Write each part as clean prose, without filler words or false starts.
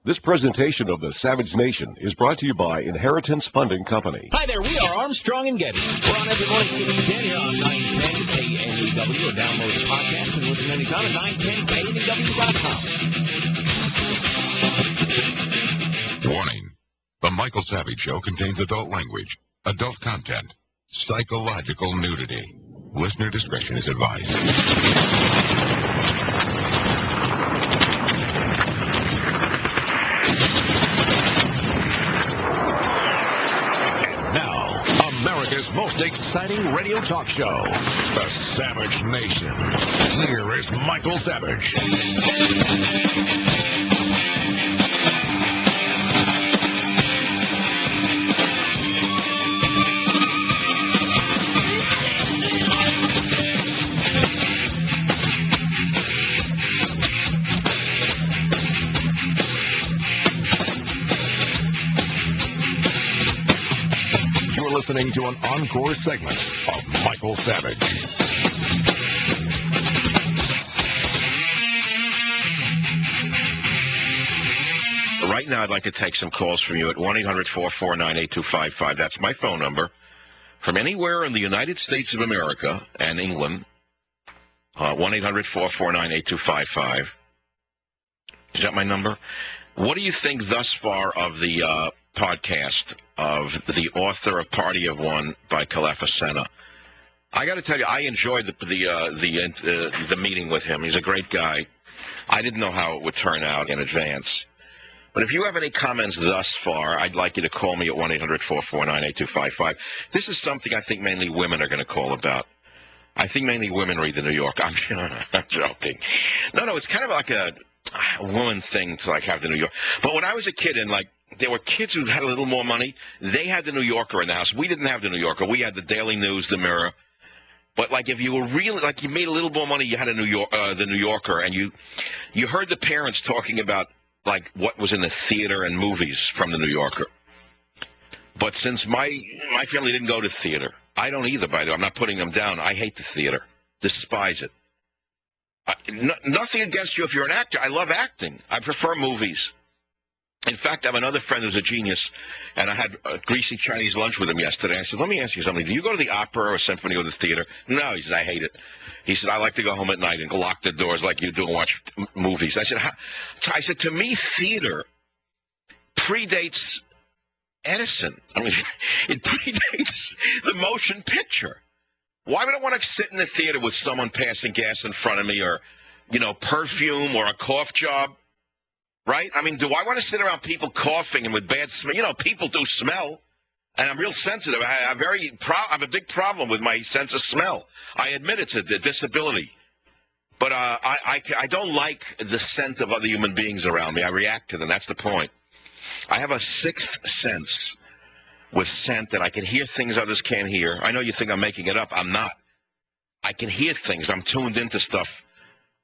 This presentation of the Savage Nation is brought to you by Inheritance Funding Company. Hi there, we are Armstrong and Getty. We're on every morning, 6 to 10 here on 910 KNEW, or download the podcast and listen anytime at 910KNEW.com. Warning. The Michael Savage Show contains adult language, adult content, psychological nudity. Listener discretion is advised. America's most exciting radio talk show, The Savage Nation. Here is Michael Savage. Listening to an encore segment of Michael Savage. Right now, I'd like to take some calls from you at 1-800-449-8255. That's my phone number. From anywhere in the United States of America and England, 1-800-449-8255. Is that my number? What do you think thus far of the podcast of the author of Party of One by Kalefasena? I got to tell you, I enjoyed the meeting with him. He's a great guy. I didn't know how it would turn out in advance. But if you have any comments thus far, I'd like you to call me at 1-800-449-8255. This is something I think mainly women are going to call about. I think mainly women read the New York. I'm joking. No, it's kind of like a woman thing to have the New York. But when I was a kid and there were kids who had a little more money, they had the New Yorker in the house. We didn't have the New Yorker. We had the Daily News, the Mirror. But if you were really you made a little more money, you had the New Yorker, and you heard the parents talking about what was in the theater and movies from the New Yorker. But since my family didn't go to theater, I don't either. By the way, I'm not putting them down. I hate the theater, despise it. Nothing against you if you're an actor. I love acting. I prefer movies. In fact, I have another friend who's a genius, and I had a greasy Chinese lunch with him yesterday. I said, let me ask you something. Do you go to the opera or symphony or the theater? No, he said, I hate it. He said, I like to go home at night and lock the doors like you do and watch movies. I said, to me, theater predates Edison. I mean, it predates the motion picture. Why would I want to sit in the theater with someone passing gas in front of me or, perfume or a cough job? Right? I mean, do I want to sit around people coughing and with bad smell? People do smell, and I'm real sensitive. I have a big problem with my sense of smell. I admit it's a disability. But I don't like the scent of other human beings around me. I react to them. That's the point. I have a sixth sense with scent that I can hear things others can't hear. I know you think I'm making it up. I'm not. I can hear things. I'm tuned into stuff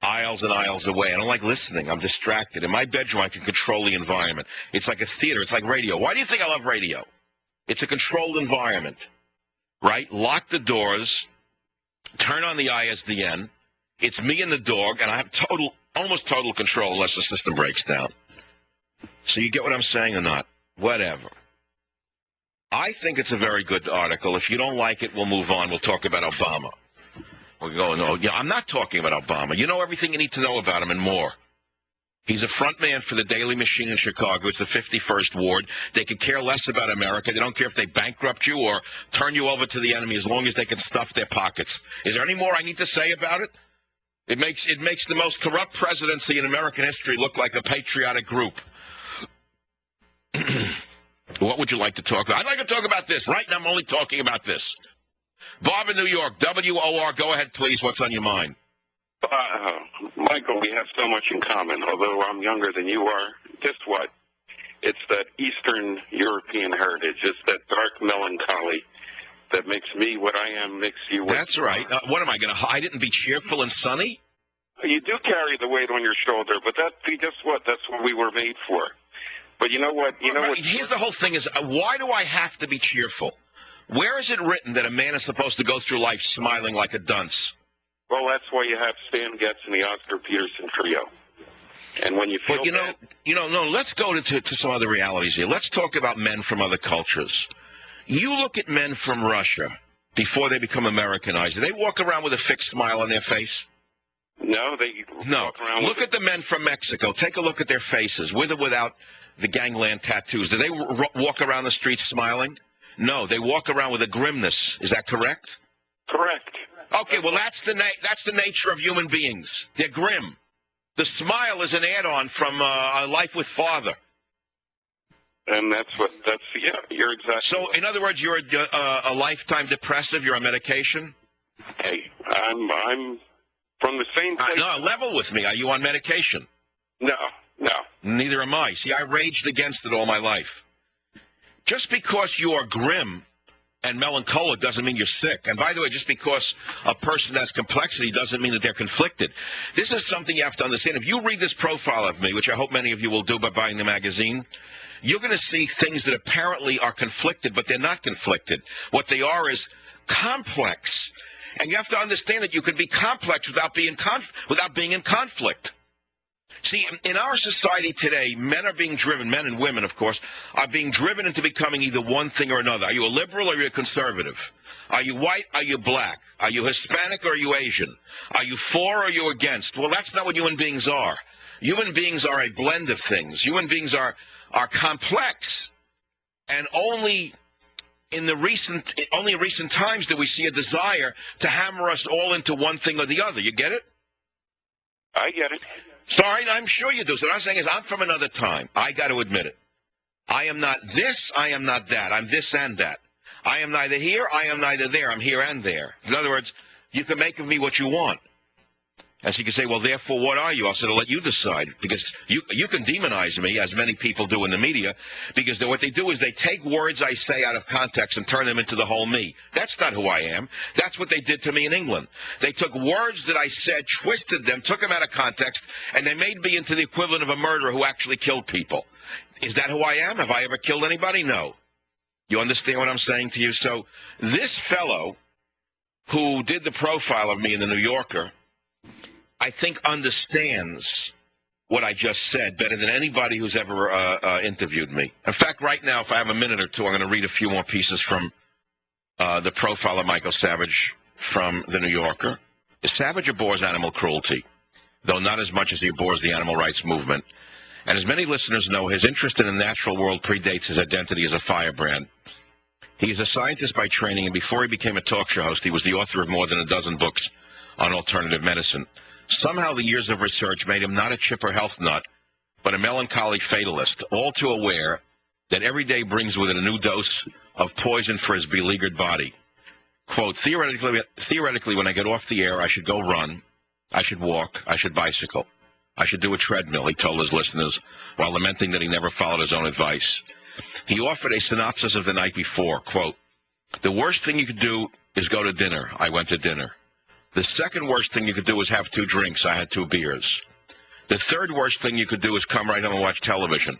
aisles and aisles away. I don't like listening. I'm distracted. In my bedroom, I can control the environment. It's like a theater. It's like radio. Why do you think I love radio? It's a controlled environment, right? Lock the doors. Turn on the ISDN. It's me and the dog, and I have almost total control unless the system breaks down. So you get what I'm saying or not? Whatever. I think it's a very good article. If you don't like it, we'll move on. We'll talk about Obama. We're going, I'm not talking about Obama. You know everything you need to know about him and more. He's a front man for the Daily Machine in Chicago. It's the 51st Ward. They could care less about America. They don't care if they bankrupt you or turn you over to the enemy as long as they can stuff their pockets. Is there any more I need to say about it? It makes the most corrupt presidency in American history look like a patriotic group. What would you like to talk about? I'd like to talk about this. Right now, I'm only talking about this. Bob in New York, WOR, go ahead, please. What's on your mind? Michael, we have so much in common. Although I'm younger than you are, guess what? It's that Eastern European heritage. It's that dark melancholy that makes me what I am, makes you what That's right. What am I going to hide it and be cheerful and sunny? You do carry the weight on your shoulder, but guess what? That's what we were made for. But you know what? Here's the whole thing is, why do I have to be cheerful? Where is it written that a man is supposed to go through life smiling like a dunce? Well, that's why you have Stan Getz and the Oscar Peterson trio. And when you feel But, no, let's go to some other realities here. Let's talk about men from other cultures. You look at men from Russia before they become Americanized. Do they walk around with a fixed smile on their face? No, they walk around Look at the men from Mexico. Take a look at their faces, with or without the gangland tattoos. Do they walk around the streets smiling? No, they walk around with a grimness. Is that correct? Correct. Okay, well, that's the nature of human beings. They're grim. The smile is an add-on from A Life with Father. And you're exactly. So, in other words, you're a lifetime depressive. You're on medication. Hey, I'm from the same place. No, level with me. Are you on medication? No. Neither am I. See, I raged against it all my life. Just because you are grim and melancholic doesn't mean you're sick. And by the way, just because a person has complexity doesn't mean that they're conflicted. This is something you have to understand. If you read this profile of me, which I hope many of you will do by buying the magazine, you're going to see things that apparently are conflicted, but they're not conflicted. What they are is complex. And you have to understand that you can be complex without being in conflict. See, in our society today, men are being driven, men and women, of course, are being driven into becoming either one thing or another. Are you a liberal or are you a conservative? Are you white? Are you black? Are you Hispanic or are you Asian? Are you for or are you against? Well, that's not what human beings are. Human beings are a blend of things. Human beings are complex. And only in recent times do we see a desire to hammer us all into one thing or the other. You get it? I get it. Sorry, I'm sure you do. So what I'm saying is I'm from another time. I got to admit it. I am not this, I am not that. I'm this and that. I am neither here, I am neither there. I'm here and there. In other words, you can make of me what you want. And so you can say, well, therefore, what are you? I'll say, I'll let you decide. Because you can demonize me, as many people do in the media, because what they do is they take words I say out of context and turn them into the whole me. That's not who I am. That's what they did to me in England. They took words that I said, twisted them, took them out of context, and they made me into the equivalent of a murderer who actually killed people. Is that who I am? Have I ever killed anybody? No. You understand what I'm saying to you? So this fellow who did the profile of me in the New Yorker, I think understands what I just said better than anybody who's ever interviewed me. In fact, right now, if I have a minute or two, I'm going to read a few more pieces from the profile of Michael Savage from the New Yorker. Savage abhors animal cruelty, though not as much as he abhors the animal rights movement. And as many listeners know, his interest in the natural world predates his identity as a firebrand. He is a scientist by training, and before he became a talk show host, he was the author of more than a dozen books on alternative medicine. Somehow the years of research made him not a chipper health nut, but a melancholy fatalist, all too aware that every day brings with it a new dose of poison for his beleaguered body. Quote, theoretically, when I get off the air, I should go run, I should walk, I should bicycle, I should do a treadmill, he told his listeners, while lamenting that he never followed his own advice. He offered a synopsis of the night before, quote, the worst thing you could do is go to dinner. I went to dinner. The second worst thing you could do was have 2 drinks. I had 2 beers. The third worst thing you could do is come right home and watch television.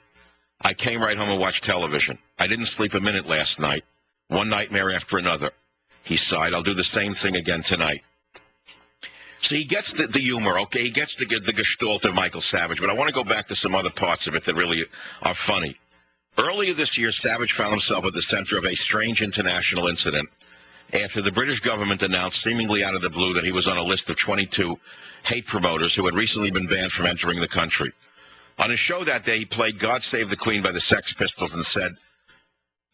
I came right home and watched television. I didn't sleep a minute last night. One nightmare after another. He sighed. I'll do the same thing again tonight. So he gets the humor, okay? He gets the gestalt of Michael Savage. But I want to go back to some other parts of it that really are funny. Earlier this year, Savage found himself at the center of a strange international incident after the British government announced seemingly out of the blue that he was on a list of 22 hate promoters who had recently been banned from entering the country. On his show that day, he played God Save the Queen by the Sex Pistols and said,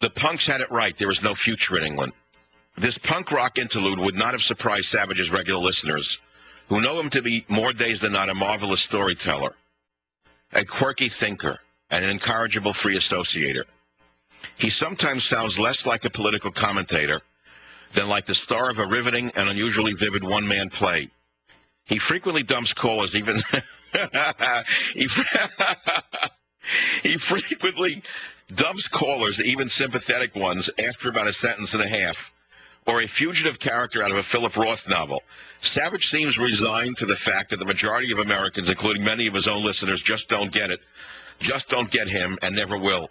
the punks had it right. There is no future in England. This punk rock interlude would not have surprised Savage's regular listeners, who know him to be more days than not a marvelous storyteller, a quirky thinker, and an incorrigible free associator. He sometimes sounds less like a political commentator than like the star of a riveting and unusually vivid one-man play. He frequently dumps callers, even he frequently dumps callers, even sympathetic ones, after about a sentence and a half, or a fugitive character out of a Philip Roth novel. Savage seems resigned to the fact that the majority of Americans, including many of his own listeners, just don't get it, just don't get him, and never will.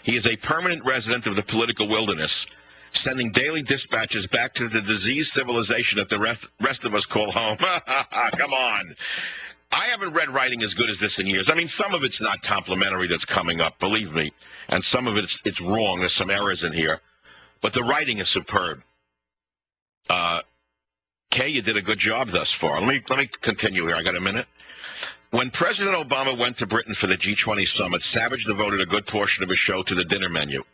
He is a permanent resident of the political wilderness, sending daily dispatches back to the diseased civilization that the rest of us call home. Come on. I haven't read writing as good as this in years. I mean, some of it's not complimentary that's coming up, believe me, and some of it's wrong. There's some errors in here, but the writing is superb. Kay, you did a good job thus far. Let me continue here. I got a minute. When President Obama went to Britain for the G20 summit, Savage devoted a good portion of his show to the dinner menu.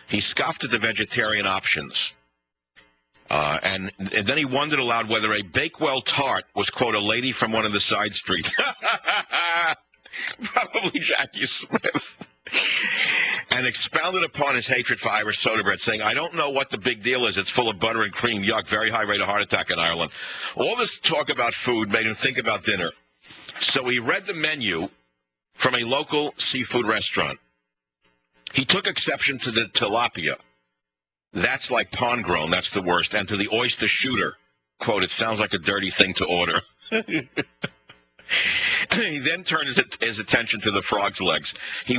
He scoffed at the vegetarian options. And then he wondered aloud whether a Bakewell tart was, quote, a lady from one of the side streets. Probably Jackie Smith. And expounded upon his hatred for Irish soda bread, saying, I don't know what the big deal is. It's full of butter and cream. Yuck, very high rate of heart attack in Ireland. All this talk about food made him think about dinner. So he read the menu from a local seafood restaurant. He took exception to the tilapia. That's like pond grown. That's the worst. And to the oyster shooter. Quote, it sounds like a dirty thing to order. He then turned his attention to the frog's legs. He